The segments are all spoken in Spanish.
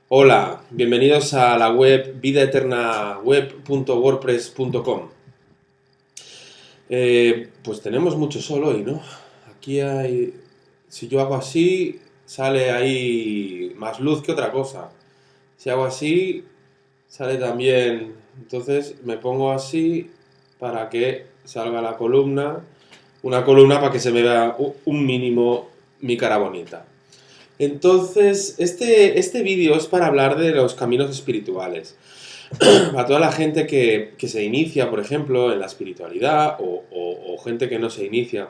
Hola, bienvenidos a la web vidaeternaweb.wordpress.com. Pues tenemos mucho sol hoy, ¿no? Aquí hay... Si yo hago así, sale ahí más luz que otra cosa. Si hago así, sale también... Entonces me pongo así para que salga la columna. Una columna para que se me vea un mínimo mi cara bonita. Entonces, este vídeo es para hablar de los caminos espirituales. A toda la gente que se inicia, por ejemplo, en la espiritualidad o gente que no se inicia.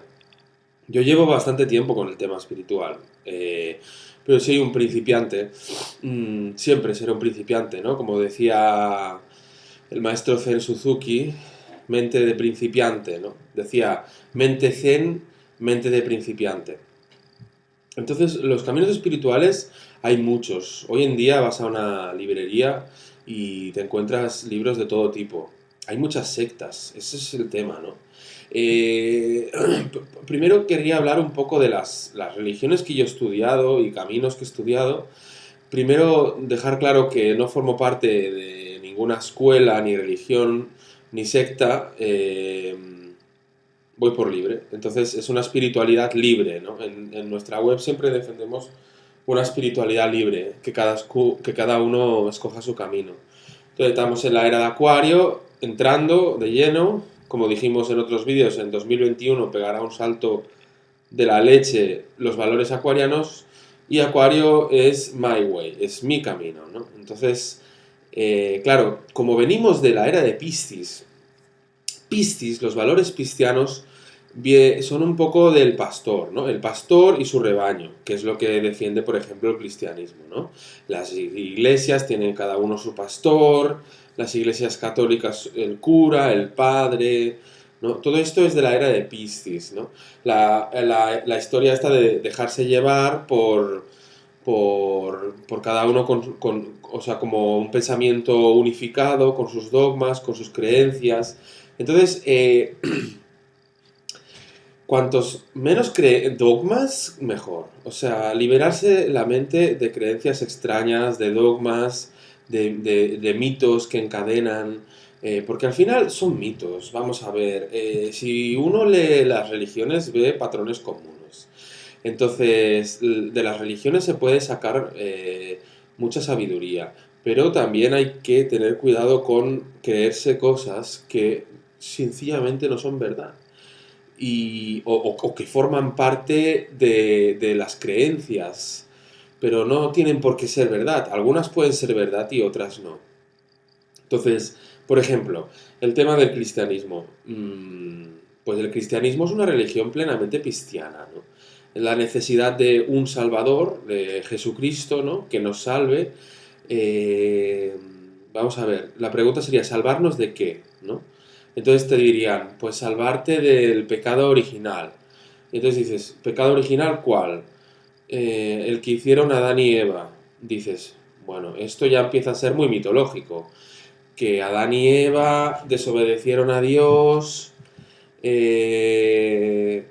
Yo llevo bastante tiempo con el tema espiritual, pero soy un principiante. Siempre seré un principiante, ¿no? Como decía el maestro Zen Suzuki, mente de principiante, ¿no? Decía, mente zen, mente de principiante. Entonces, los caminos espirituales hay muchos. Hoy en día vas a una librería y te encuentras libros de todo tipo. Hay muchas sectas, ese es el tema, ¿no? Eh, Primero quería hablar un poco de las religiones que yo he estudiado y caminos que he estudiado. Primero dejar claro que no formo parte de ninguna escuela, ni religión, ni secta. Voy por libre. Entonces es una espiritualidad libre, ¿no? En nuestra web siempre defendemos una espiritualidad libre, que cada uno escoja su camino. Entonces estamos en la era de Acuario, entrando de lleno, como dijimos en otros vídeos, en 2021 pegará un salto de la leche los valores acuarianos y Acuario es my way, es mi camino, ¿no? Entonces, claro, como venimos de la era de Piscis, los valores piscianos son un poco del pastor, ¿no? El pastor y su rebaño, que es lo que defiende, por ejemplo, el cristianismo, ¿no? Las iglesias tienen cada uno su pastor, las iglesias católicas el cura, el padre, ¿no? Todo esto es de la era de Piscis, ¿no? La historia esta de dejarse llevar por cada uno o sea, como un pensamiento unificado, con sus dogmas, con sus creencias. Entonces, cuantos menos dogmas, mejor. O sea, liberarse la mente de creencias extrañas, de dogmas, de mitos que encadenan. Porque al final son mitos. Vamos a ver, si uno lee las religiones, ve patrones comunes. Entonces, de las religiones se puede sacar mucha sabiduría, pero también hay que tener cuidado con creerse cosas que sencillamente no son verdad o que forman parte de las creencias, pero no tienen por qué ser verdad. Algunas pueden ser verdad y otras no. Entonces, por ejemplo, el tema del cristianismo. Pues el cristianismo es una religión plenamente cristiana, ¿no? La necesidad de un Salvador, de Jesucristo, ¿no? Que nos salve. Eh, Vamos a ver, la pregunta sería, ¿salvarnos de qué? ¿No? Entonces te dirían, pues salvarte del pecado original. Y entonces dices, ¿pecado original cuál? El que hicieron Adán y Eva. Dices, bueno, esto ya empieza a ser muy mitológico. Que Adán y Eva desobedecieron a Dios. Dices,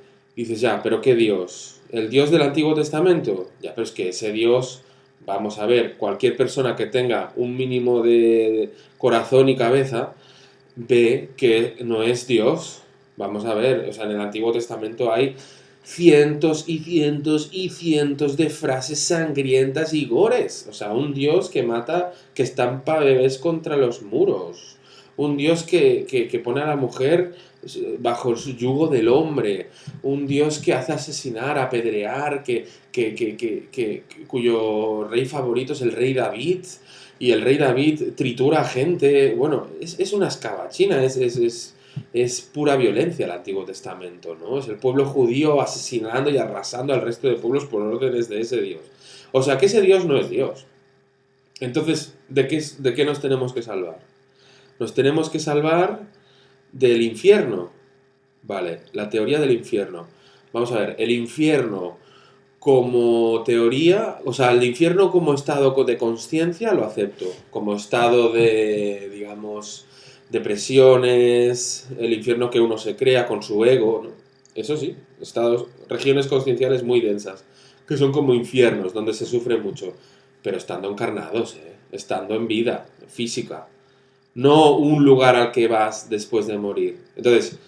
ya, pero ¿qué Dios? ¿El Dios del Antiguo Testamento? Ya, pero es que ese Dios, vamos a ver, cualquier persona que tenga un mínimo de corazón y cabeza, ve que no es Dios. Vamos a ver, o sea, en el Antiguo Testamento hay cientos y cientos y cientos de frases sangrientas y gores. O sea, un Dios que mata, que estampa bebés contra los muros. Un Dios que pone a la mujer bajo el yugo del hombre. Un Dios que hace asesinar, apedrear, cuyo rey favorito es el rey David y el rey David tritura gente. Bueno, es una escabachina, es pura violencia el Antiguo Testamento, ¿no? Es el pueblo judío asesinando y arrasando al resto de pueblos por órdenes de ese Dios. O sea, que ese Dios no es Dios. Entonces, de qué nos tenemos que salvar? Nos tenemos que salvar del infierno. Vale, la teoría del infierno. Vamos a ver, el infierno como teoría, o sea, el infierno como estado de conciencia lo acepto, como estado de, digamos, depresiones, el infierno que uno se crea con su ego, ¿no? Eso sí, regiones concienciales muy densas, que son como infiernos, donde se sufre mucho. pero estando encarnados, estando en vida física, no un lugar al que vas después de morir. Entonces,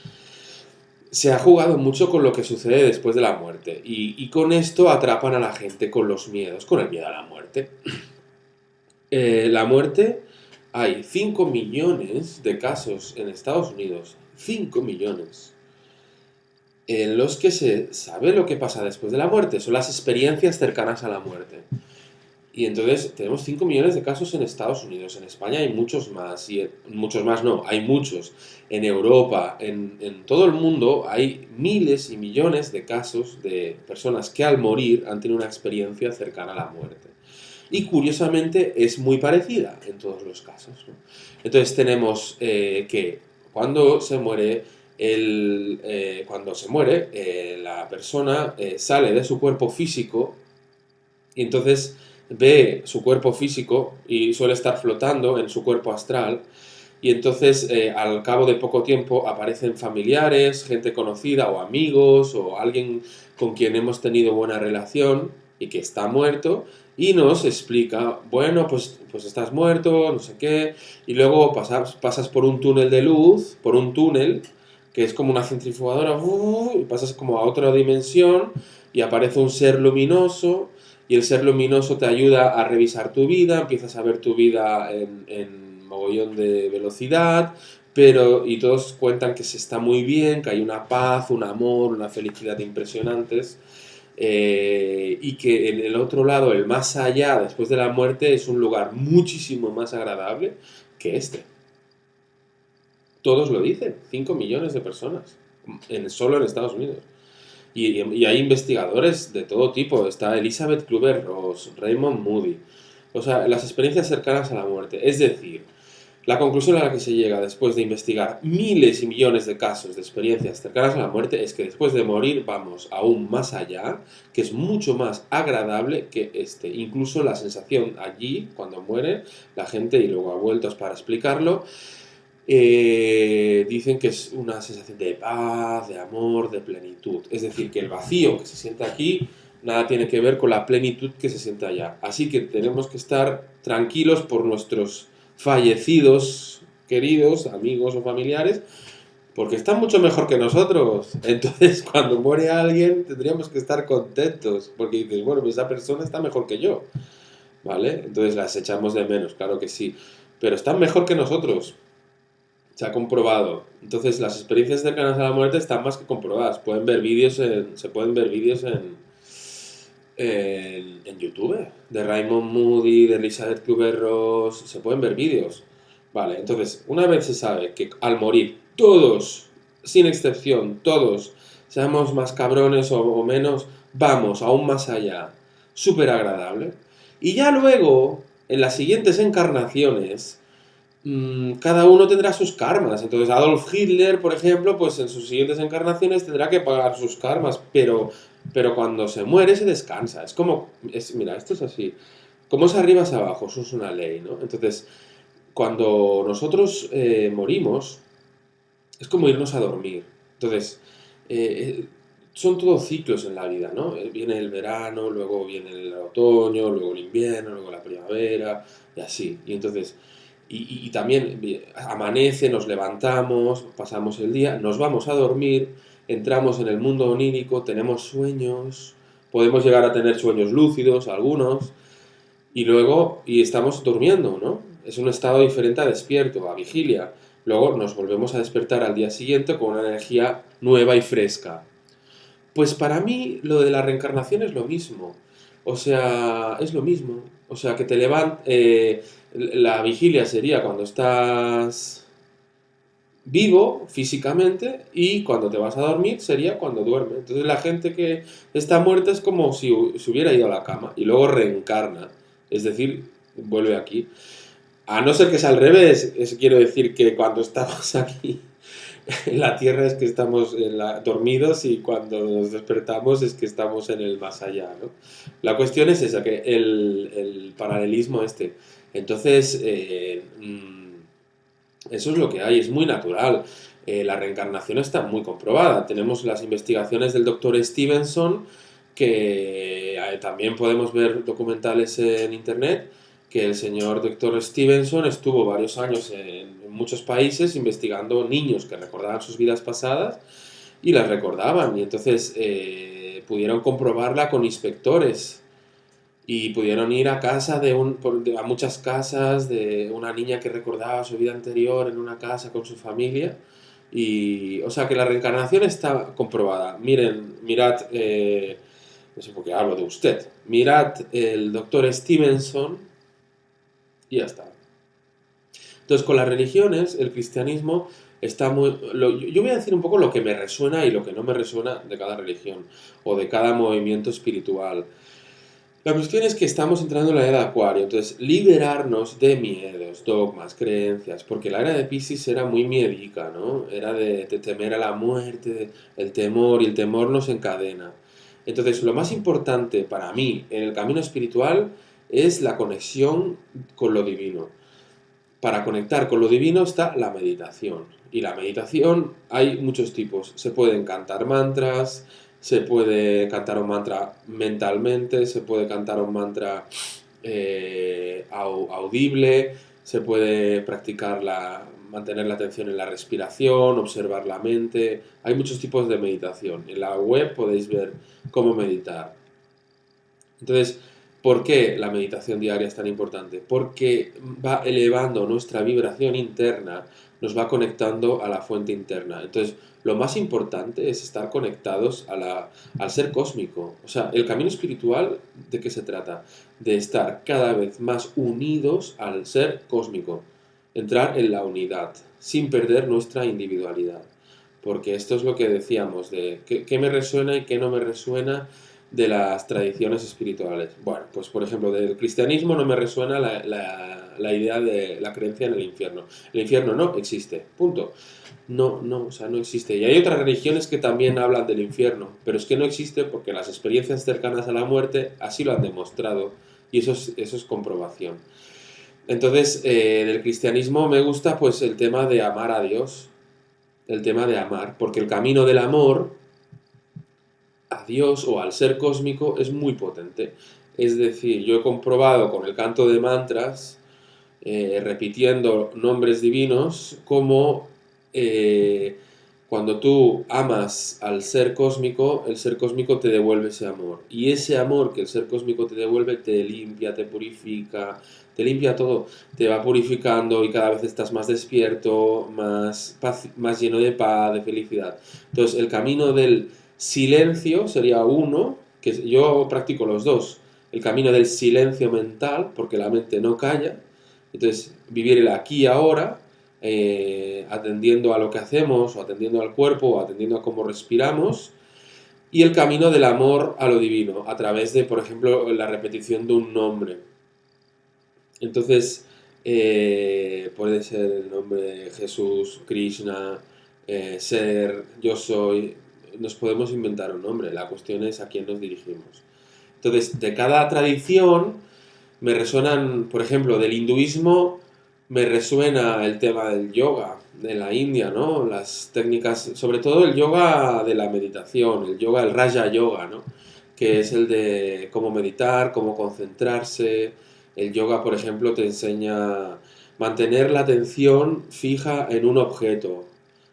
se ha jugado mucho con lo que sucede después de la muerte y con esto atrapan a la gente con los miedos, con el miedo a la muerte. La muerte, hay 5 millones de casos en Estados Unidos, 5 millones, en los que se sabe lo que pasa después de la muerte, son las experiencias cercanas a la muerte. Y entonces tenemos 5 millones de casos en Estados Unidos, en España hay muchos más, muchos más no, hay muchos, en Europa, en todo el mundo hay miles y millones de casos de personas que al morir han tenido una experiencia cercana a la muerte. Y curiosamente es muy parecida en todos los casos, ¿no? Entonces tenemos que cuando se muere, la persona sale de su cuerpo físico y entonces ve su cuerpo físico y suele estar flotando en su cuerpo astral y entonces al cabo de poco tiempo aparecen familiares, gente conocida o amigos o alguien con quien hemos tenido buena relación y que está muerto y nos explica, bueno, pues estás muerto, no sé qué, y luego pasas por un túnel de luz, por un túnel que es como una centrifugadora, y pasas como a otra dimensión y aparece un ser luminoso y el ser luminoso te ayuda a revisar tu vida, empiezas a ver tu vida en mogollón de velocidad, y todos cuentan que se está muy bien, que hay una paz, un amor, una felicidad impresionantes, y que en el otro lado, el más allá, después de la muerte, es un lugar muchísimo más agradable que este. Todos lo dicen, 5 millones de personas, solo en Estados Unidos. Y hay investigadores de todo tipo. Está Elizabeth Kübler-Ross, Raymond Moody. O sea, las experiencias cercanas a la muerte. Es decir, la conclusión a la que se llega después de investigar miles y millones de casos de experiencias cercanas a la muerte es que después de morir vamos aún más allá, que es mucho más agradable que este. Incluso la sensación allí, cuando muere la gente, y luego ha vuelto para explicarlo, dicen que es una sensación de paz, de amor, de plenitud. Es decir, que el vacío que se siente aquí nada tiene que ver con la plenitud que se siente allá. Así que tenemos que estar tranquilos por nuestros fallecidos, queridos, amigos o familiares, porque están mucho mejor que nosotros. Entonces, cuando muere alguien, tendríamos que estar contentos, porque dices, bueno, pues esa persona está mejor que yo, ¿vale? Entonces las echamos de menos, claro que sí, pero están mejor que nosotros. Se ha comprobado. Entonces, las experiencias cercanas a la muerte están más que comprobadas. Se pueden ver vídeos en YouTube, de Raymond Moody, de Elizabeth Kübler-Ross, se pueden ver vídeos. Vale, entonces, una vez se sabe que al morir, todos, sin excepción, todos, seamos más cabrones o menos, vamos aún más allá, súper agradable. Y ya luego, en las siguientes encarnaciones, cada uno tendrá sus karmas. Entonces Adolf Hitler, por ejemplo, pues en sus siguientes encarnaciones tendrá que pagar sus karmas, pero cuando se muere se descansa. Es como, mira, esto es así. Como es arriba es abajo, eso es una ley, ¿no? Entonces, cuando nosotros morimos, es como irnos a dormir. Entonces, eh, son todos ciclos en la vida, ¿no? Viene el verano, luego viene el otoño, luego el invierno, luego la primavera, y así. Y entonces, y también amanece, nos levantamos, pasamos el día, nos vamos a dormir, entramos en el mundo onírico, tenemos sueños, podemos llegar a tener sueños lúcidos, algunos, y estamos durmiendo, ¿no? Es un estado diferente a despierto, a vigilia. Luego nos volvemos a despertar al día siguiente con una energía nueva y fresca. Pues para mí lo de la reencarnación es lo mismo. O sea, es lo mismo. O sea, que te levantas... la vigilia sería cuando estás vivo físicamente y cuando te vas a dormir sería cuando duermes. Entonces la gente que está muerta es como si se hubiera ido a la cama y luego reencarna. Es decir, vuelve aquí. A no ser que sea al revés, quiero decir que cuando estamos aquí en la Tierra es que estamos dormidos y cuando nos despertamos es que estamos en el más allá, ¿no? La cuestión es esa, que el paralelismo este. Entonces, eso es lo que hay, es muy natural. La reencarnación está muy comprobada. Tenemos las investigaciones del doctor Stevenson, que también podemos ver documentales en internet, que el señor Dr. Stevenson estuvo varios años en muchos países investigando niños que recordaban sus vidas pasadas y las recordaban, y entonces pudieron comprobarla con inspectores y pudieron ir a casa a muchas casas de una niña que recordaba su vida anterior en una casa con su familia. Y, o sea, que la reencarnación está comprobada. Mirad, no sé por qué hablo de usted. Mirad el doctor Stevenson y ya está. Entonces, con las religiones, el cristianismo está yo voy a decir un poco lo que me resuena y lo que no me resuena de cada religión o de cada movimiento espiritual. La cuestión es que estamos entrando en la era de Acuario, entonces liberarnos de miedos, dogmas, creencias, porque la era de Piscis era muy miedica, ¿no? Era de temer a la muerte, el temor, y el temor nos encadena. Entonces, lo más importante para mí en el camino espiritual es la conexión con lo divino. Para conectar con lo divino está la meditación. Y la meditación hay muchos tipos. Se pueden cantar mantras, se puede cantar un mantra mentalmente, se puede cantar un mantra audible, se puede mantener la atención en la respiración, observar la mente. Hay muchos tipos de meditación. En la web podéis ver cómo meditar. Entonces, ¿por qué la meditación diaria es tan importante? Porque va elevando nuestra vibración interna, nos va conectando a la fuente interna. Entonces, lo más importante es estar conectados al ser cósmico. O sea, el camino espiritual, ¿de qué se trata? De estar cada vez más unidos al ser cósmico. Entrar en la unidad, sin perder nuestra individualidad. Porque esto es lo que decíamos, de qué me resuena y qué no me resuena de las tradiciones espirituales. Bueno, pues por ejemplo, del cristianismo no me resuena la idea de la creencia en el infierno. El infierno no existe, punto. No, o sea, no existe. Y hay otras religiones que también hablan del infierno, pero es que no existe porque las experiencias cercanas a la muerte así lo han demostrado, y eso es comprobación. Entonces, del cristianismo me gusta pues el tema de amar a Dios, el tema de amar, porque el camino del amor a Dios o al ser cósmico es muy potente. Es decir, yo he comprobado con el canto de mantras, repitiendo nombres divinos, como cuando tú amas al ser cósmico, el ser cósmico te devuelve ese amor. Y ese amor que el ser cósmico te devuelve te limpia, te purifica, te limpia todo, te va purificando y cada vez estás más despierto, más lleno de paz, de felicidad. Entonces, el camino del silencio sería uno, que yo practico los dos. El camino del silencio mental, porque la mente no calla. Entonces, vivir el aquí y ahora, atendiendo a lo que hacemos, o atendiendo al cuerpo, o atendiendo a cómo respiramos. Y el camino del amor a lo divino, a través de, por ejemplo, la repetición de un nombre. Entonces, puede ser el nombre de Jesús, Krishna, ser, yo soy. Nos podemos inventar un nombre, la cuestión es a quién nos dirigimos. Entonces, de cada tradición me resuenan, por ejemplo, del hinduismo me resuena el tema del yoga, de la India, ¿no? Las técnicas, sobre todo el yoga de la meditación, el yoga, el Raja Yoga, ¿no? Que es el de cómo meditar, cómo concentrarse. El yoga, por ejemplo, te enseña a mantener la atención fija en un objeto.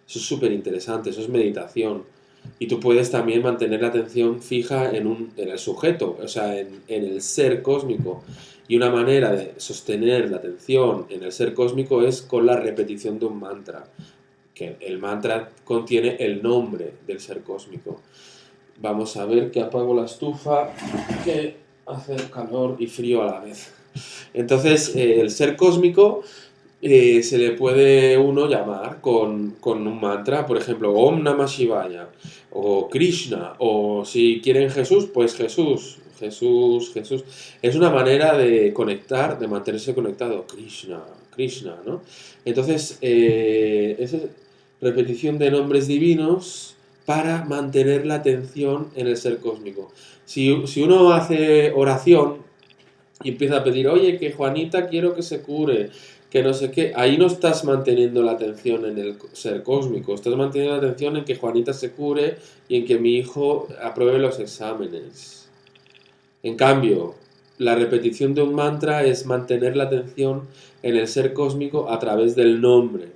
Eso es súper interesante, eso es meditación. Y tú puedes también mantener la atención fija en el sujeto, o sea, en el ser cósmico. Y una manera de sostener la atención en el ser cósmico es con la repetición de un mantra, que el mantra contiene el nombre del ser cósmico. Vamos a ver que apago la estufa, que hace calor y frío a la vez. Entonces, el ser cósmico se le puede uno llamar con un mantra, por ejemplo, Om Namah Shivaya, o Krishna, o si quieren Jesús, pues Jesús. Es una manera de conectar, de mantenerse conectado. Krishna, ¿no? Entonces, esa es repetición de nombres divinos para mantener la atención en el ser cósmico. Si uno hace oración y empieza a pedir, oye, que Juanita quiero que se cure, que no sé qué. Ahí no estás manteniendo la atención en el ser cósmico, estás manteniendo la atención en que Juanita se cure y en que mi hijo apruebe los exámenes. En cambio, la repetición de un mantra es mantener la atención en el ser cósmico a través del nombre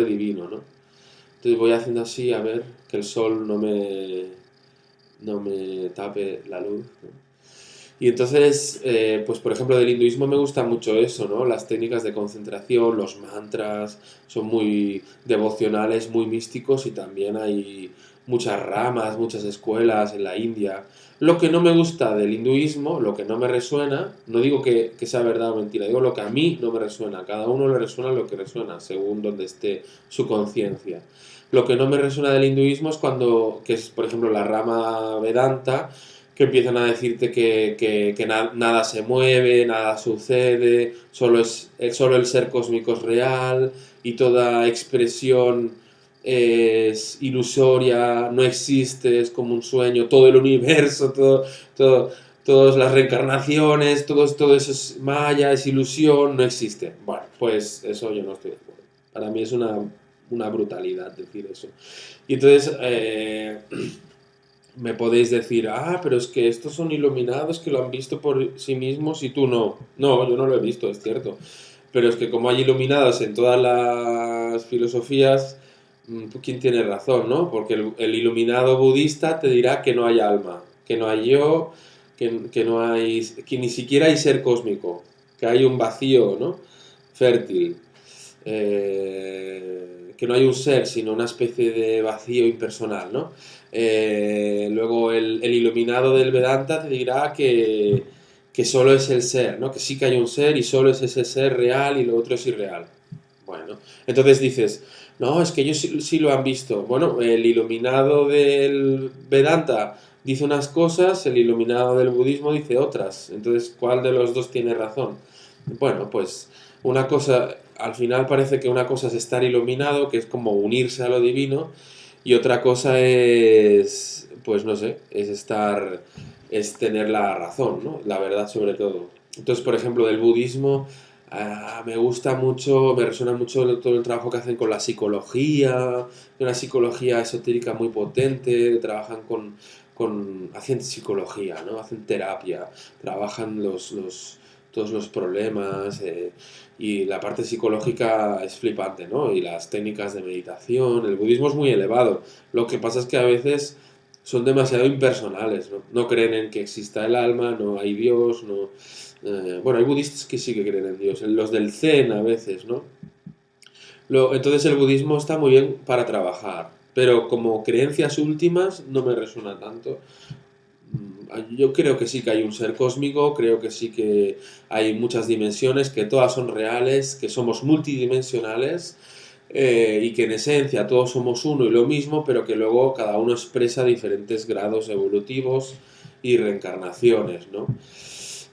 divino, ¿no? Entonces voy haciendo así, a ver, que el sol no me tape la luz, ¿no? Y entonces, pues por ejemplo, del hinduismo me gusta mucho eso, ¿no? Las técnicas de concentración, los mantras, son muy devocionales, muy místicos y también hay muchas ramas, muchas escuelas en la India. Lo que no me gusta del hinduismo, lo que no me resuena, no digo que sea verdad o mentira, digo lo que a mí no me resuena. A cada uno le resuena lo que resuena, según donde esté su conciencia. Lo que no me resuena del hinduismo es cuando, que es por ejemplo la rama Vedanta, que empiezan a decirte que nada se mueve, nada sucede, solo el ser cósmico es real y toda expresión es ilusoria, no existe, es como un sueño, todo el universo, todo, todas las reencarnaciones, todo eso es maya, es ilusión, no existe. Bueno, pues eso yo no estoy de acuerdo. Para mí es una brutalidad decir eso. Y entonces, me podéis decir, pero es que estos son iluminados que lo han visto por sí mismos y tú no. No, yo no lo he visto, es cierto. Pero es que como hay iluminados en todas las filosofías, ¿quién tiene razón, no? Porque el iluminado budista te dirá que no hay alma, que no hay yo, que no hay, que ni siquiera hay ser cósmico, que hay un vacío, ¿no? Fértil. Que no hay un ser, sino una especie de vacío impersonal, ¿no? Luego el iluminado del Vedanta te dirá que solo es el ser, ¿no? Que sí que hay un ser y solo es ese ser real y lo otro es irreal. Bueno, entonces dices, no, es que ellos sí lo han visto. Bueno, el iluminado del Vedanta dice unas cosas, el iluminado del budismo dice otras. Entonces, ¿cuál de los dos tiene razón? Bueno, pues una cosa, al final parece que una cosa es estar iluminado, que es como unirse a lo divino, y otra cosa es, pues no sé, es tener la razón, ¿no? La verdad sobre todo. Entonces, por ejemplo, del budismo, me gusta mucho, me resuena mucho todo el trabajo que hacen con la psicología, una psicología esotérica muy potente, trabajan hacen psicología, ¿no? Hacen terapia, trabajan todos los problemas, y la parte psicológica es flipante, ¿no? Y las técnicas de meditación, el budismo es muy elevado. Lo que pasa es que a veces son demasiado impersonales, ¿no? No creen en que exista el alma, no hay Dios, no. Bueno, hay budistas que sí que creen en Dios, los del Zen a veces, ¿no? Entonces el budismo está muy bien para trabajar, pero como creencias últimas no me resuena tanto. Yo creo que sí que hay un ser cósmico, creo que sí que hay muchas dimensiones, que todas son reales, que somos multidimensionales, y que en esencia todos somos uno y lo mismo, pero que luego cada uno expresa diferentes grados evolutivos y reencarnaciones, ¿no?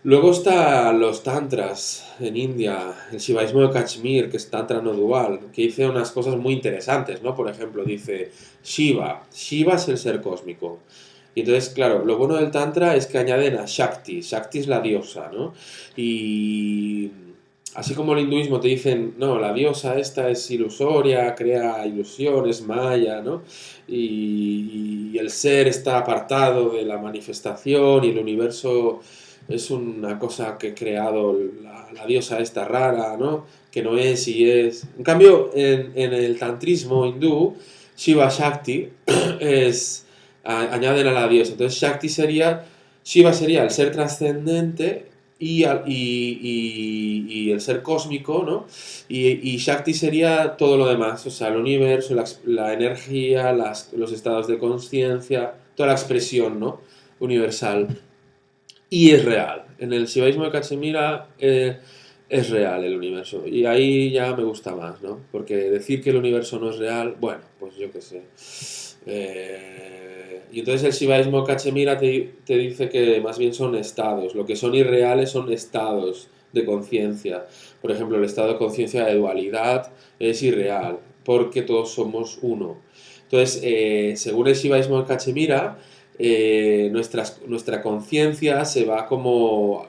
Luego están los tantras en India, el shivaísmo de Kashmir, que es tantra no dual, que dice unas cosas muy interesantes, ¿no? Por ejemplo, dice Shiva es el ser cósmico. Y entonces, claro, lo bueno del Tantra es que añaden a Shakti. Shakti es la diosa, ¿no? Y así como el hinduismo te dicen, no, la diosa esta es ilusoria, crea ilusiones, maya, ¿no? Y el ser está apartado de la manifestación y el universo es una cosa que ha creado la diosa esta rara, ¿no? Que no es y es. En cambio, en el tantrismo hindú, Shiva Shakti añaden a la diosa. Entonces Shiva sería el ser trascendente y el ser cósmico, ¿no? Y Shakti sería todo lo demás, o sea, el universo, la energía, los estados de conciencia, toda la expresión, ¿no? Universal. Y es real. En el Shivaísmo de Cachemira, es real el universo. Y ahí ya me gusta más, ¿no? Porque decir que el universo no es real, bueno, pues yo qué sé. Y entonces el Shivaísmo Cachemira te dice que más bien son estados. Lo que son irreales son estados de conciencia. Por ejemplo, el estado de conciencia de dualidad es irreal, porque todos somos uno. Entonces, según el Shivaísmo Cachemira, nuestra conciencia se va como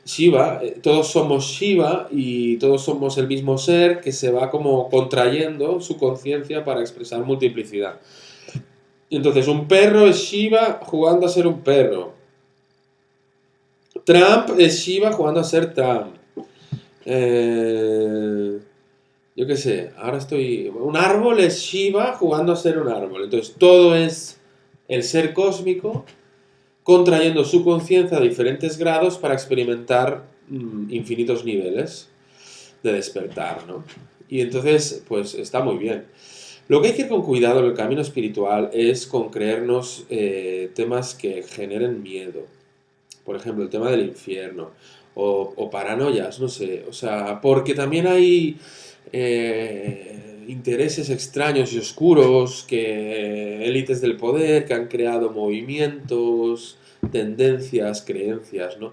Shiva, todos somos Shiva y todos somos el mismo ser que se va como contrayendo su conciencia para expresar multiplicidad. Y entonces un perro es Shiva jugando a ser un perro. Trump es Shiva jugando a ser Trump. Eh, yo qué sé, ahora estoy... Un árbol es Shiva jugando a ser un árbol. Entonces todo es el ser cósmico contrayendo su conciencia a diferentes grados para experimentar infinitos niveles de despertar, ¿no? Y entonces, pues está muy bien. Lo que hay que ir con cuidado en el camino espiritual es con creernos temas que generen miedo. Por ejemplo, el tema del infierno o paranoias, no sé. O sea, porque también hay intereses extraños y oscuros, que élites del poder que han creado movimientos, tendencias, creencias, ¿no?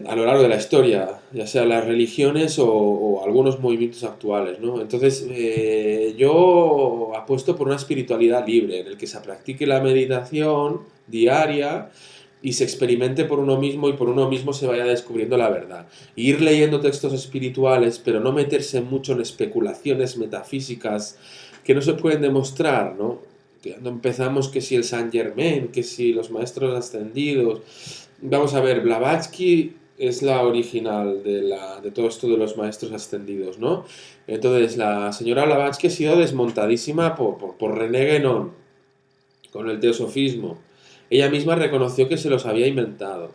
A lo largo de la historia, ya sea las religiones o algunos movimientos actuales, ¿no? Entonces, yo apuesto por una espiritualidad libre, en el que se practique la meditación diaria y se experimente por uno mismo y por uno mismo se vaya descubriendo la verdad. Y ir leyendo textos espirituales, pero no meterse mucho en especulaciones metafísicas que no se pueden demostrar, ¿no? Cuando empezamos que si el Saint Germain, que si los maestros ascendidos. Vamos a ver, Blavatsky es la original de todo esto de los maestros ascendidos, ¿no? Entonces, la señora Blavatsky ha sido desmontadísima por René Guénon con el teosofismo. Ella misma reconoció que se los había inventado.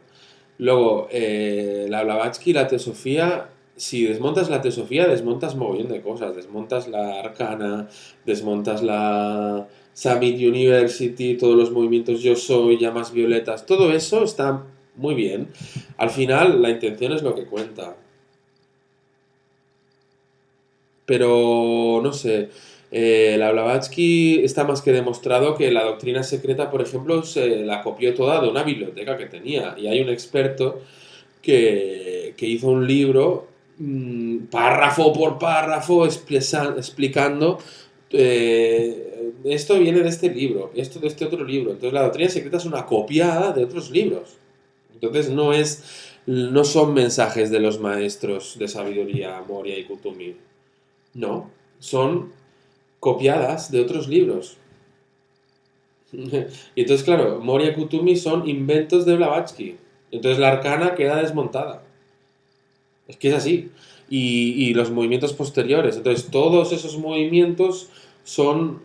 Luego, la Blavatsky, la teosofía, si desmontas la teosofía, desmontas mogollón de cosas. Desmontas la arcana, desmontas la Summit University, todos los movimientos yo soy, llamas violetas, todo eso está muy bien. Al final, la intención es lo que cuenta. Pero, no sé, la Blavatsky está más que demostrado que la doctrina secreta, por ejemplo, se la copió toda de una biblioteca que tenía. Y hay un experto que hizo un libro, párrafo por párrafo, explicando, esto viene de este libro, esto de este otro libro. Entonces la doctrina secreta es una copiada de otros libros. Entonces no son mensajes de los maestros de sabiduría, Moria y Kutumi. No, son copiadas de otros libros. Y entonces, claro, Moria y Kutumi son inventos de Blavatsky. Entonces la arcana queda desmontada. Es que es así. Y los movimientos posteriores. Entonces, todos esos movimientos son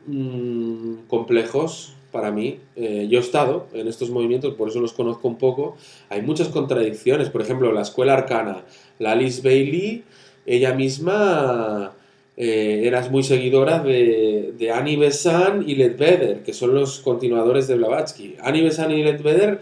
complejos para mí. Yo he estado en estos movimientos, por eso los conozco un poco. Hay muchas contradicciones. Por ejemplo, la escuela arcana. La Alice Bailey, ella misma era muy seguidora de Annie Besant y Leadbeater, que son los continuadores de Blavatsky. Annie Besant y Leadbeater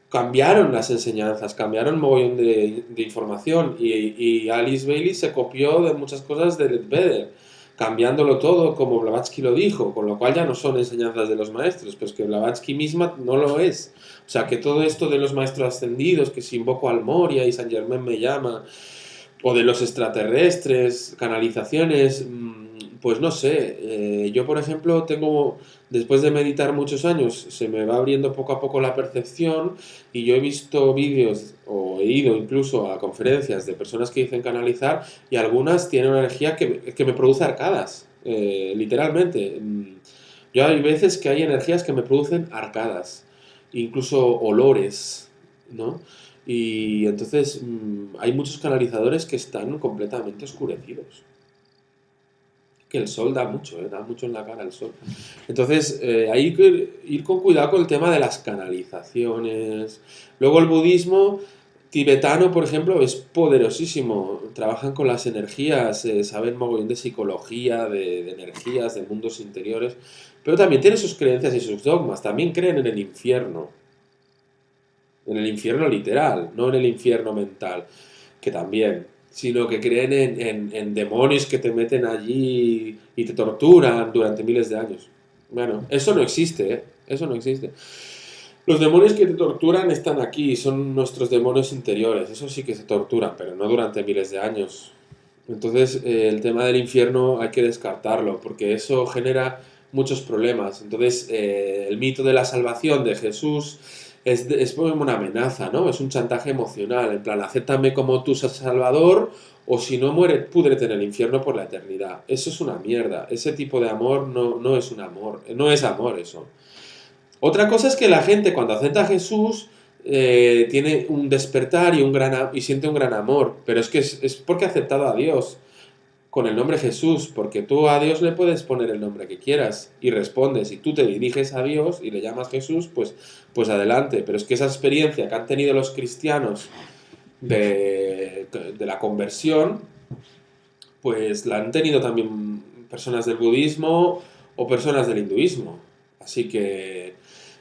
cambiaron las enseñanzas, cambiaron un mogollón de información y Alice Bailey se copió de muchas cosas de Leadbeater, cambiándolo todo como Blavatsky lo dijo, con lo cual ya no son enseñanzas de los maestros, pues que Blavatsky misma no lo es. O sea, que todo esto de los maestros ascendidos, que si invoco al Moria y Saint Germain me llama, o de los extraterrestres, canalizaciones, pues no sé, yo por ejemplo tengo, después de meditar muchos años, se me va abriendo poco a poco la percepción y yo he visto vídeos o he ido incluso a conferencias de personas que dicen canalizar y algunas tienen una energía que me produce arcadas, literalmente. Yo hay veces que hay energías que me producen arcadas, incluso olores, ¿no? Y entonces hay muchos canalizadores que están completamente oscurecidos. Que el sol da mucho, da mucho en la cara el sol. Entonces hay que ir con cuidado con el tema de las canalizaciones. Luego el budismo tibetano, por ejemplo, es poderosísimo. Trabajan con las energías, saben mogollón de psicología, de energías, de mundos interiores. Pero también tienen sus creencias y sus dogmas. También creen en el infierno. En el infierno literal, no en el infierno mental, que también, sino que creen en demonios que te meten allí y te torturan durante miles de años. Bueno, eso no existe, ¿eh? Eso no existe. Los demonios que te torturan están aquí, son nuestros demonios interiores, eso sí que se torturan, pero no durante miles de años. Entonces, el tema del infierno hay que descartarlo, porque eso genera muchos problemas. Entonces, el mito de la salvación de Jesús es como una amenaza, ¿no? Es un chantaje emocional, en plan, acéptame como tu salvador o si no muere, púdrete en el infierno por la eternidad. Eso es una mierda. Ese tipo de amor no es un amor, no es amor eso. Otra cosa es que la gente cuando acepta a Jesús tiene un despertar y, y siente un gran amor, pero es que es porque ha aceptado a Dios con el nombre Jesús, porque tú a Dios le puedes poner el nombre que quieras y respondes, y tú te diriges a Dios y le llamas Jesús, pues adelante. Pero es que esa experiencia que han tenido los cristianos de la conversión, pues la han tenido también personas del budismo o personas del hinduismo. Así que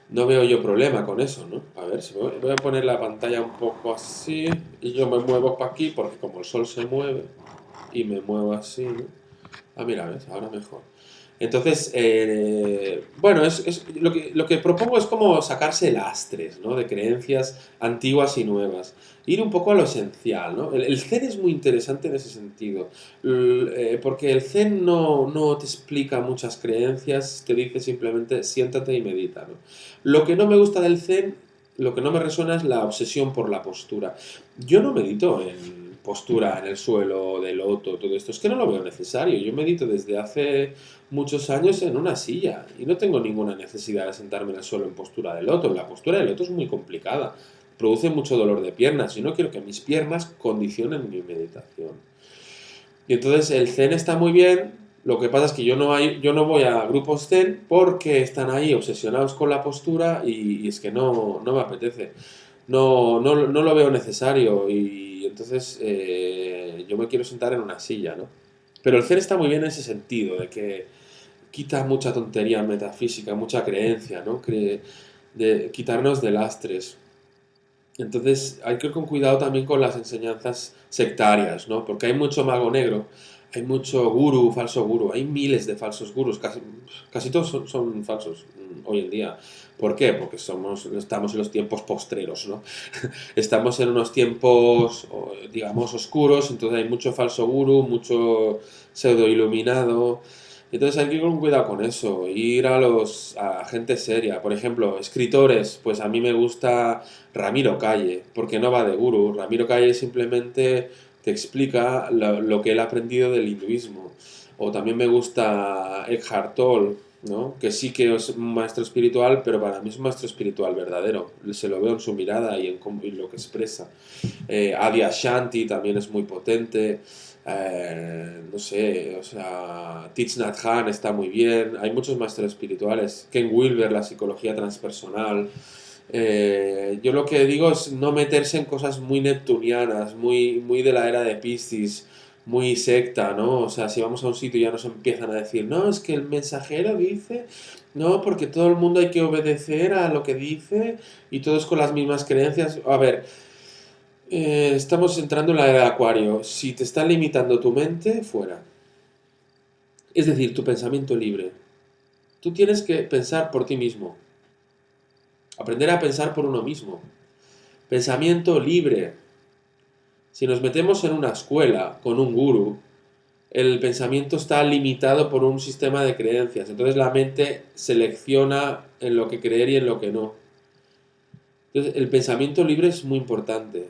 no veo yo problema con eso, ¿no? A ver, si voy a poner la pantalla un poco así y yo me muevo para aquí porque como el sol se mueve y me muevo así, ¿no? Ah, mira, ¿ves? Ahora mejor. Entonces, bueno, lo que propongo es como sacarse lastres, ¿no? De creencias antiguas y nuevas. Ir un poco a lo esencial, ¿no? El Zen es muy interesante en ese sentido, porque el Zen no te explica muchas creencias, te dice simplemente siéntate y medita, ¿no? Lo que no me gusta del Zen, lo que no me resuena es la obsesión por la postura. Yo no medito en postura en el suelo, de loto, todo esto. Es que no lo veo necesario. Yo medito desde hace muchos años en una silla y no tengo ninguna necesidad de sentarme en el suelo en postura de loto. La postura de loto es muy complicada, produce mucho dolor de piernas y no quiero que mis piernas condicionen mi meditación. Y entonces el zen está muy bien, lo que pasa es que yo no voy a grupos zen porque están ahí obsesionados con la postura y es que no me apetece. No lo veo necesario y entonces yo me quiero sentar en una silla, ¿no? Pero el zen está muy bien en ese sentido, de que quita mucha tontería metafísica, mucha creencia, ¿no? De quitarnos de lastres. Entonces hay que ir con cuidado también con las enseñanzas sectarias, ¿no? Porque hay mucho mago negro, hay mucho gurú, falso gurú, hay miles de falsos gurús, casi todos son falsos hoy en día. ¿Por qué? Porque estamos en los tiempos postreros, ¿no? Estamos en unos tiempos, digamos, oscuros, entonces hay mucho falso gurú, mucho pseudo iluminado. Entonces hay que ir con cuidado con eso, ir a gente seria. Por ejemplo, escritores, pues a mí me gusta Ramiro Calle, porque no va de gurú. Ramiro Calle simplemente te explica lo que él ha aprendido del hinduismo. O también me gusta Eckhart Tolle, ¿no? Que sí que es un maestro espiritual, pero para mí es un maestro espiritual verdadero. Se lo veo en su mirada y lo que expresa. Adi Ashanti también es muy potente. No sé, o sea, Thich Nhat Hanh está muy bien. Hay muchos maestros espirituales. Ken Wilber, la psicología transpersonal. Yo lo que digo es no meterse en cosas muy neptunianas, muy de la era de Piscis, muy secta, ¿no? O sea, si vamos a un sitio y ya nos empiezan a decir, no, es que el mensajero dice, no, porque todo el mundo hay que obedecer a lo que dice y todos con las mismas creencias. A ver, estamos entrando en la era de Acuario. Si te está limitando tu mente, fuera. Es decir, tu pensamiento libre. Tú tienes que pensar por ti mismo. Aprender a pensar por uno mismo. Pensamiento libre. Si nos metemos en una escuela con un gurú, el pensamiento está limitado por un sistema de creencias. Entonces la mente selecciona en lo que creer y en lo que no. Entonces el pensamiento libre es muy importante.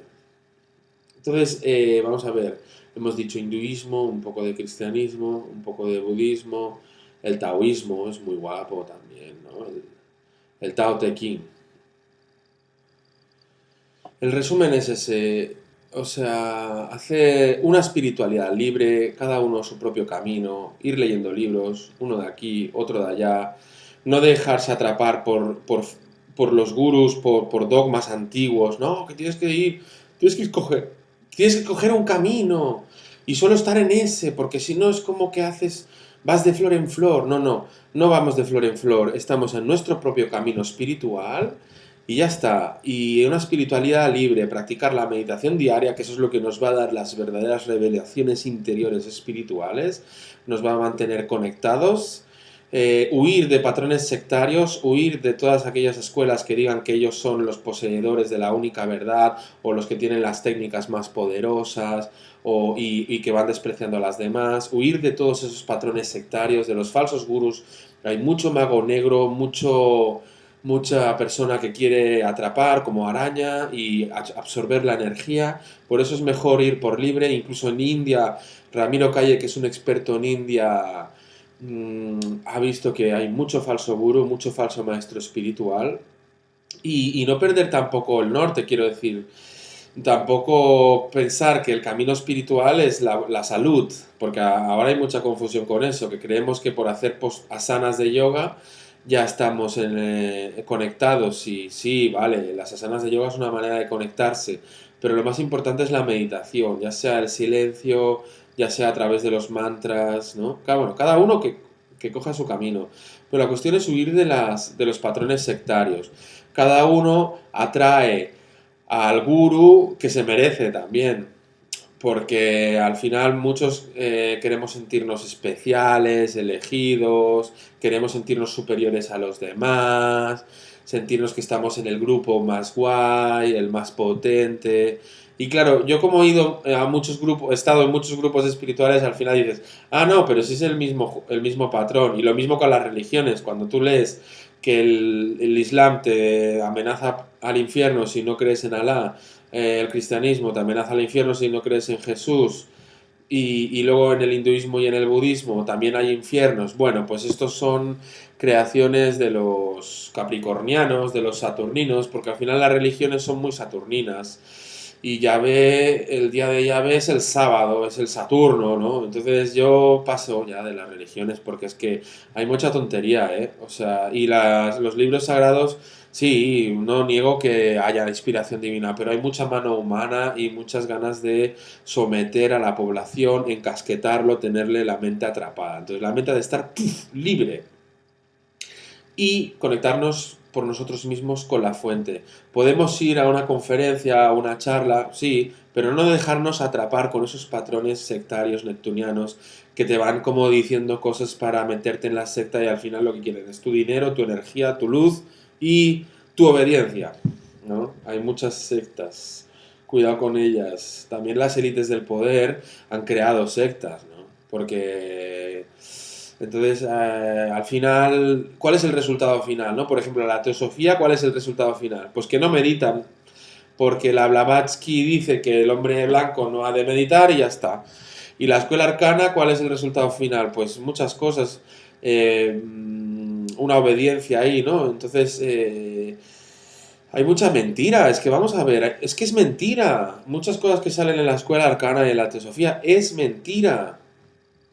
Entonces, vamos a ver, hemos dicho hinduismo, un poco de cristianismo, un poco de budismo, el taoísmo es muy guapo también, ¿no? El Tao Te Ching. El resumen es ese, o sea, hacer una espiritualidad libre, cada uno su propio camino, ir leyendo libros, uno de aquí, otro de allá, no dejarse atrapar por los gurús, por dogmas antiguos, no, que tienes que escoger, tienes que coger un camino y solo estar en ese, porque si no es como que vas de flor en flor, no vamos de flor en flor, estamos en nuestro propio camino espiritual y ya está. Y una espiritualidad libre, practicar la meditación diaria, que eso es lo que nos va a dar las verdaderas revelaciones interiores espirituales, nos va a mantener conectados. Huir de patrones sectarios, huir de todas aquellas escuelas que digan que ellos son los poseedores de la única verdad o los que tienen las técnicas más poderosas y que van despreciando a las demás, huir de todos esos patrones sectarios, de los falsos gurús. Hay mucho mago negro, mucha persona que quiere atrapar como araña y absorber la energía. Por eso es mejor ir por libre. Incluso en India, Ramiro Calle, que es un experto en India, ha visto que hay mucho falso gurú, mucho falso maestro espiritual. Y no perder tampoco el norte, quiero decir. Tampoco pensar que el camino espiritual es la salud, porque ahora hay mucha confusión con eso, que creemos que por hacer asanas de yoga ya estamos conectados. Y sí, vale, las asanas de yoga es una manera de conectarse, pero lo más importante es la meditación, ya sea el silencio, ya sea a través de los mantras, ¿no? Bueno, cada uno que coja su camino. Pero la cuestión es huir de los patrones sectarios. Cada uno atrae al guru que se merece también, porque al final muchos queremos sentirnos especiales, elegidos, queremos sentirnos superiores a los demás, sentirnos que estamos en el grupo más guay, el más potente. Y claro, yo como he ido a muchos grupos, he estado en muchos grupos espirituales, al final dices, ah, no, pero si es el mismo patrón. Y lo mismo con las religiones, cuando tú lees que el Islam te amenaza al infierno si no crees en Alá, el cristianismo te amenaza al infierno si no crees en Jesús, y luego en el hinduismo y en el budismo también hay infiernos. Bueno, pues estos son creaciones de los capricornianos, de los saturninos, porque al final las religiones son muy saturninas. Y Yahvé, el día de Yahvé es el sábado, es el Saturno, ¿no? Entonces yo paso ya de las religiones porque es que hay mucha tontería, ¿eh? O sea, y los libros sagrados, sí, no niego que haya inspiración divina, pero hay mucha mano humana y muchas ganas de someter a la población, encasquetarlo, tenerle la mente atrapada. Entonces la mente ha de estar libre y conectarnos por nosotros mismos con la fuente. Podemos ir a una conferencia, a una charla, sí, pero no dejarnos atrapar con esos patrones sectarios neptunianos que te van como diciendo cosas para meterte en la secta y al final lo que quieren es tu dinero, tu energía, tu luz y tu obediencia, ¿no? Hay muchas sectas, cuidado con ellas. También las élites del poder han creado sectas, ¿no? Porque entonces, al final, ¿cuál es el resultado final? ¿No? Por ejemplo, la teosofía, ¿cuál es el resultado final? Pues que no meditan, porque la Blavatsky dice que el hombre blanco no ha de meditar y ya está. Y la escuela arcana, ¿cuál es el resultado final? Pues muchas cosas, una obediencia ahí, ¿no? Entonces, hay mucha mentira, es que vamos a ver, es que es mentira. Muchas cosas que salen en la escuela arcana y en la teosofía es mentira.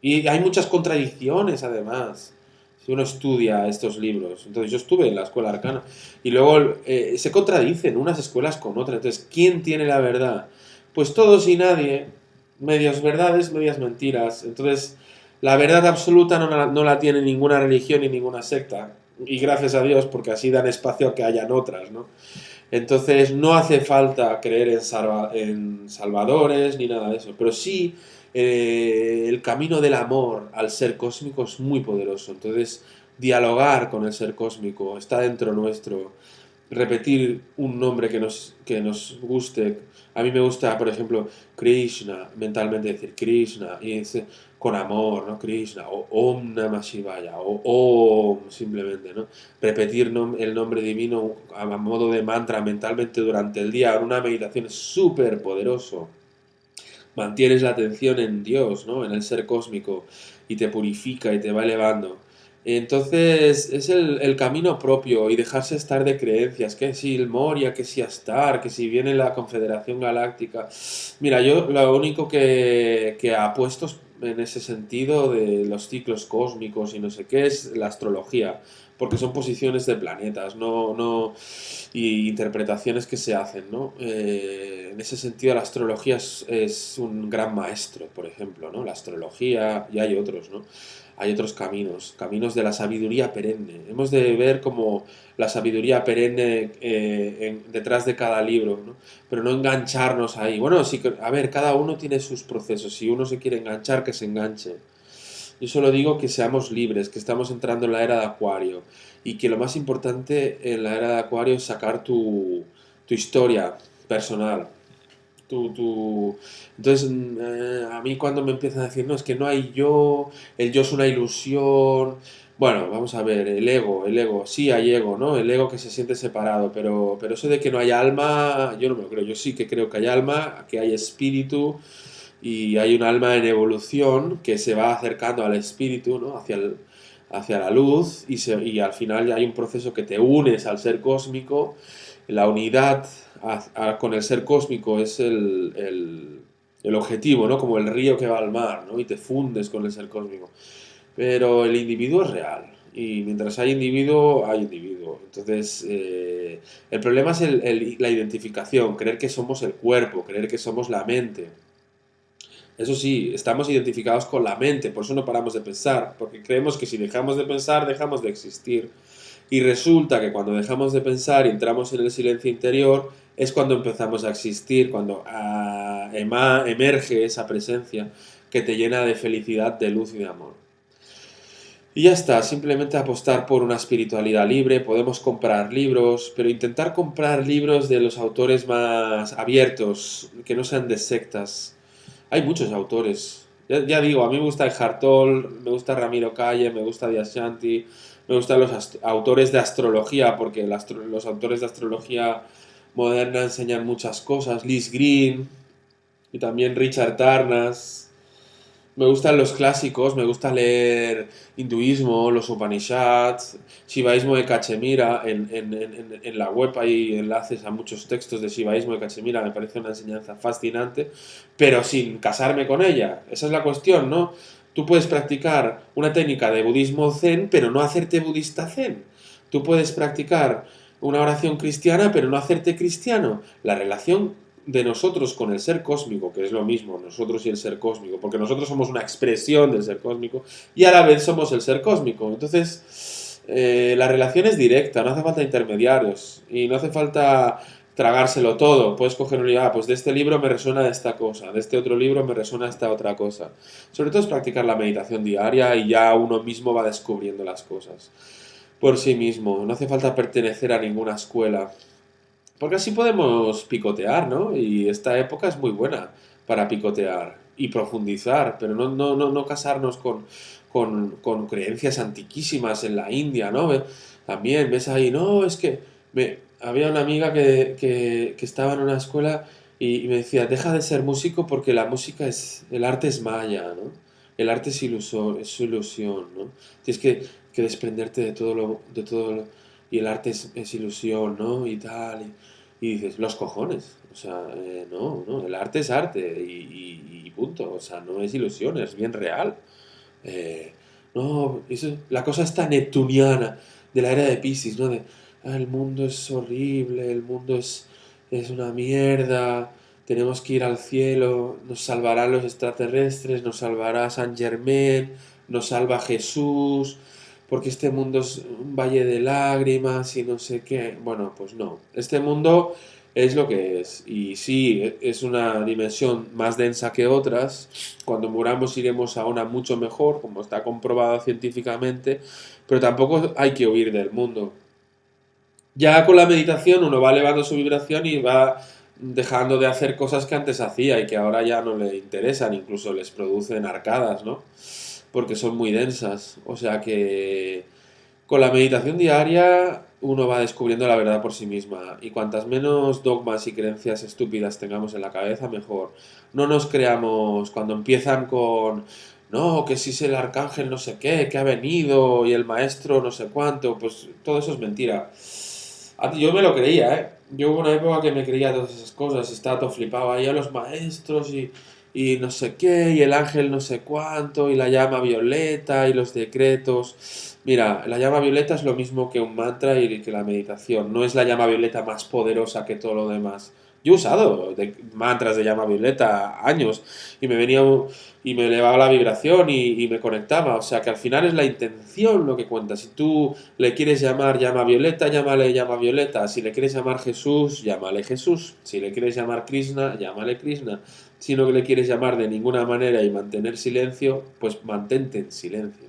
Y hay muchas contradicciones, además, si uno estudia estos libros. Entonces, yo estuve en la escuela arcana. Y luego se contradicen unas escuelas con otras. Entonces, ¿quién tiene la verdad? Pues todos y nadie. Medias verdades, medias mentiras. Entonces, la verdad absoluta no la tiene ninguna religión ni ninguna secta. Y gracias a Dios, porque así dan espacio a que hayan otras, ¿no? Entonces no hace falta creer en salvadores ni nada de eso, pero sí el camino del amor al ser cósmico es muy poderoso. Entonces dialogar con el ser cósmico está dentro nuestro, repetir un nombre que nos guste. A mí me gusta, por ejemplo, Krishna, mentalmente decir Krishna, con amor, ¿no? Krishna, o Om Namah Shivaya, o Om, simplemente, ¿no? Repetir el nombre divino a modo de mantra mentalmente durante el día, en una meditación es súper poderoso. Mantienes la atención en Dios, ¿no? En el ser cósmico, y te purifica y te va elevando. Entonces es el camino propio y dejarse estar de creencias, que si el Moria, que si Astar, que si viene la Confederación Galáctica. Mira, yo lo único que apuesto en ese sentido de los ciclos cósmicos y no sé qué es la astrología, porque son posiciones de planetas, y interpretaciones que se hacen, ¿no? En ese sentido la astrología es un gran maestro, por ejemplo, ¿no? La astrología, y hay otros, ¿no? Hay otros caminos, caminos de la sabiduría perenne. Hemos de ver como la sabiduría perenne detrás de cada libro, ¿no? Pero no engancharnos ahí. Bueno, sí, a ver, cada uno tiene sus procesos. Si uno se quiere enganchar, que se enganche. Yo solo digo que seamos libres, que estamos entrando en la era de Acuario y que lo más importante en la era de Acuario es sacar tu historia personal. Entonces, a mí cuando me empiezan a decir, no, es que no hay yo, el yo es una ilusión, Bueno, vamos a ver, el ego, sí hay ego, ¿no? El ego que se siente separado, pero eso de que no hay alma, yo no me lo creo, yo sí que creo que hay alma, que hay espíritu y hay un alma en evolución que se va acercando al espíritu, ¿no? Hacia la luz y al final ya hay un proceso que te unes al ser cósmico, la unidad con el ser cósmico es el objetivo, ¿no? Como el río que va al mar, ¿no? Y te fundes con el ser cósmico. Pero el individuo es real. Y mientras hay individuo, hay individuo. Entonces, el problema es la identificación, creer que somos el cuerpo, creer que somos la mente. Eso sí, estamos identificados con la mente, por eso no paramos de pensar, porque creemos que si dejamos de pensar, dejamos de existir. Y resulta que cuando dejamos de pensar y entramos en el silencio interior, es cuando empezamos a existir, cuando emerge esa presencia que te llena de felicidad, de luz y de amor. Y ya está, simplemente apostar por una espiritualidad libre, podemos comprar libros, pero intentar comprar libros de los autores más abiertos, que no sean de sectas. Hay muchos autores. Ya digo, a mí me gusta Eckhart Tolle, me gusta Ramiro Calle, me gusta Adyashanti, me gustan los autores de astrología, porque los autores de astrología moderna enseñan muchas cosas. Liz Green y también Richard Tarnas. Me gustan los clásicos, me gusta leer hinduismo, los Upanishads, Shivaísmo de Cachemira. En la web hay enlaces a muchos textos de Shivaísmo de Cachemira, me parece una enseñanza fascinante, pero sin casarme con ella. Esa es la cuestión, ¿no? Tú puedes practicar una técnica de budismo zen, pero no hacerte budista zen. Tú puedes practicar una oración cristiana, pero no hacerte cristiano. La relación de nosotros con el ser cósmico, que es lo mismo, nosotros y el ser cósmico, porque nosotros somos una expresión del ser cósmico y a la vez somos el ser cósmico. Entonces, la relación es directa, no hace falta intermediarios y no hace falta tragárselo todo. Puedes coger un libro, pues de este libro me resuena esta cosa, de este otro libro me resuena esta otra cosa. Sobre todo es practicar la meditación diaria y ya uno mismo va descubriendo las cosas por sí mismo. No hace falta pertenecer a ninguna escuela. Porque así podemos picotear, ¿no? Y esta época es muy buena para picotear y profundizar, pero no casarnos con creencias antiquísimas en la India, ¿no? También ves ahí, no, es que había una amiga que estaba en una escuela y me decía, deja de ser músico porque la música el arte es maya, ¿no? El arte es ilusión, ¿no? Tienes que desprenderte de todo lo, y el arte es ilusión, ¿no? Y tal. Y dices, los cojones. O sea, no, el arte es arte y punto. O sea, no es ilusión, es bien real. Eh, no, la cosa está neptuniana de la era de Piscis, ¿no? De, el mundo es horrible, es una mierda, tenemos que ir al cielo, nos salvarán los extraterrestres, nos salvará San Germain, nos salva Jesús, porque este mundo es un valle de lágrimas y no sé qué. Bueno, pues no. Este mundo es lo que es. Y sí, es una dimensión más densa que otras. Cuando muramos iremos a una mucho mejor, como está comprobado científicamente, pero tampoco hay que huir del mundo. Ya con la meditación uno va elevando su vibración y va dejando de hacer cosas que antes hacía y que ahora ya no le interesan, incluso les producen arcadas, ¿no? Porque son muy densas. O sea que con la meditación diaria uno va descubriendo la verdad por sí misma y cuantas menos dogmas y creencias estúpidas tengamos en la cabeza, mejor. No nos creamos cuando empiezan con, no, que si es el arcángel no sé qué, que ha venido y el maestro no sé cuánto, pues todo eso es mentira. Yo me lo creía, ¿eh? Yo hubo una época que me creía todas esas cosas, estaba todo flipado ahí a los maestros y no sé qué, y el ángel no sé cuánto, y la llama violeta, y los decretos. Mira, la llama violeta es lo mismo que un mantra y que la meditación. No es la llama violeta más poderosa que todo lo demás. Yo he usado mantras de llama violeta años y y me elevaba la vibración y me conectaba. O sea que al final es la intención lo que cuenta. Si tú le quieres llamar llama violeta, llámale llama violeta. Si le quieres llamar Jesús, llámale Jesús. Si le quieres llamar Krishna, llámale Krishna. Si no le quieres llamar de ninguna manera y mantener silencio, pues mantente en silencio.